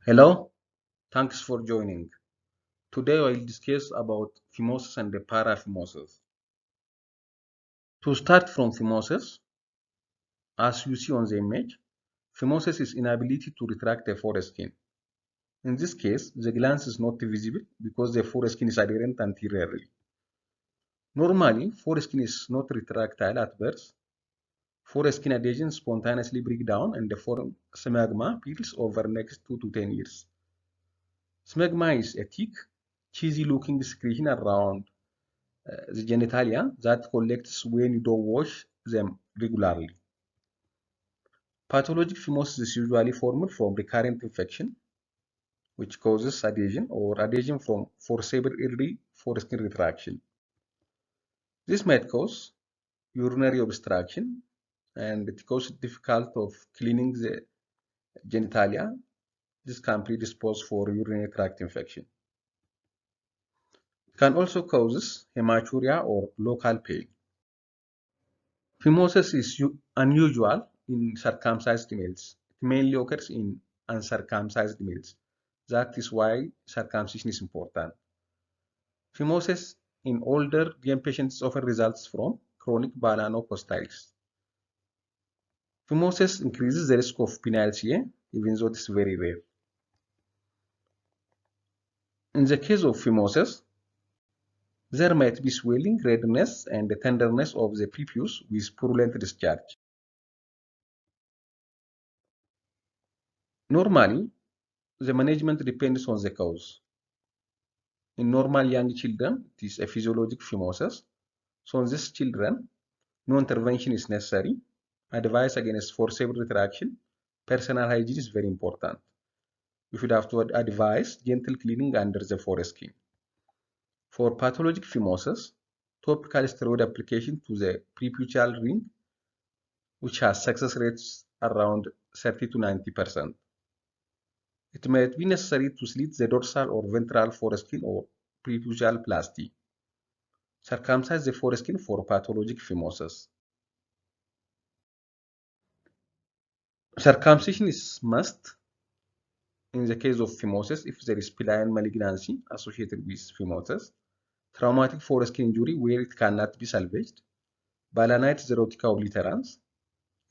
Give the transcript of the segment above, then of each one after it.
Hello, thanks for joining. Today I will discuss about phimosis and the paraphimosis. To start from phimosis, as you see on the image, phimosis is inability to retract the foreskin. In this case, the glans is not visible because the foreskin is adherent anteriorly. Normally, foreskin is not retractile at birth. Foreskin adhesion spontaneously break down and the form smegma peels over next 2 to 10 years. Smegma is a thick, cheesy-looking secretion around the genitalia that collects when you don't wash them regularly. Pathologic phimosis is usually formed from recurrent infection, which causes adhesion or adhesion from forcible early foreskin retraction. This might cause urinary obstruction and it causes difficult of cleaning the genitalia. This can predispose for urinary tract infection. It can also cause hematuria or local pain. Phimosis is unusual in circumcised males. It mainly occurs in uncircumcised males. That is why circumcision is important. Phimosis in older DM patients often results from chronic balanopostitis. Phimosis increases the risk of penile CA, even though it is very rare. In the case of phimosis, there might be swelling, redness, and the tenderness of the prepuce with purulent discharge. Normally, the management depends on the cause. In normal young children, it is a physiologic phimosis. So in these children, no intervention is necessary. Advice against forcible retraction. Personal hygiene is very important. You should have to advise gentle cleaning under the foreskin. For pathologic phimosis, topical steroid application to the preputial ring, which has success rates around 30 to 90%. It might be necessary to slit the dorsal or ventral foreskin or preputial plasty. Circumcise the foreskin for pathologic phimosis. Circumcision is must in the case of phimosis if there is benign malignancy associated with phimosis, traumatic foreskin injury where it cannot be salvaged, balanite xerotica obliterans,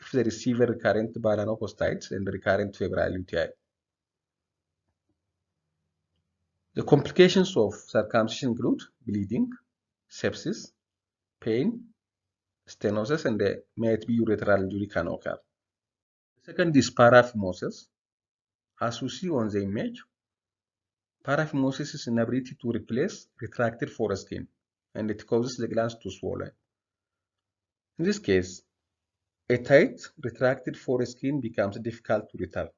if there is severe recurrent balanopostitis and recurrent febrile UTI. The complications of circumcision include bleeding, sepsis, pain, stenosis, and there might be urethral injury can occur. The second is paraphimosis. As you see on the image, paraphimosis is inability to replace retracted foreskin, and it causes the glands to swollen. In this case, a tight, retracted foreskin becomes difficult to return.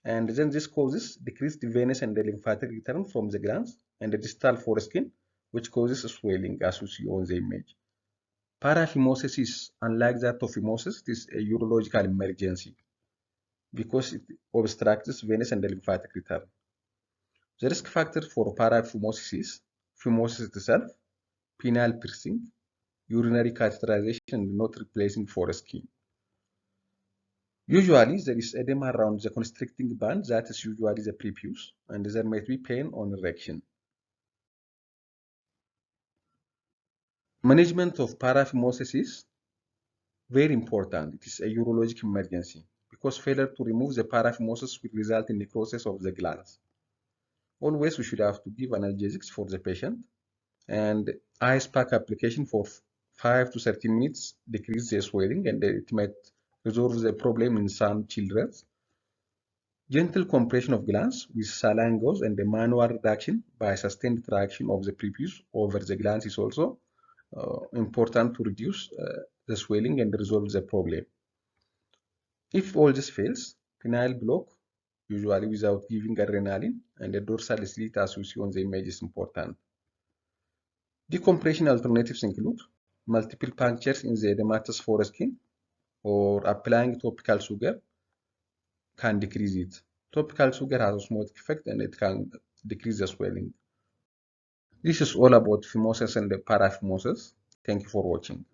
And then this causes decreased venous and lymphatic return from the glands and the distal foreskin, which causes swelling, as you see on the image. Paraphimosis is, unlike that of phimosis, it is a urological emergency because it obstructs venous and lymphatic return. The risk factor for paraphimosis is phimosis itself, penile piercing, urinary catheterization, and not replacing foreskin. Usually, there is edema around the constricting band, that is usually the prepuce, and there might be pain on erection. Management of paraphimosis is very important. It is a urologic emergency because failure to remove the paraphimosis will result in necrosis of the glands. Always we should have to give analgesics for the patient, and ice pack application for 5 to 30 minutes decrease the swelling and it might resolve the problem in some children. Gentle compression of glands with saline gauze and a manual reduction by sustained traction of the prepuce over the glands is also important to reduce the swelling and resolve the problem. If all this fails, penile block, usually without giving adrenaline, and a dorsal slit as you see on the image is important. Decompression alternatives include multiple punctures in the edematous foreskin or applying topical sugar can decrease it. Topical sugar has osmotic effect and it can decrease the swelling. This is all about phimosis and the paraphimosis. Thank you for watching.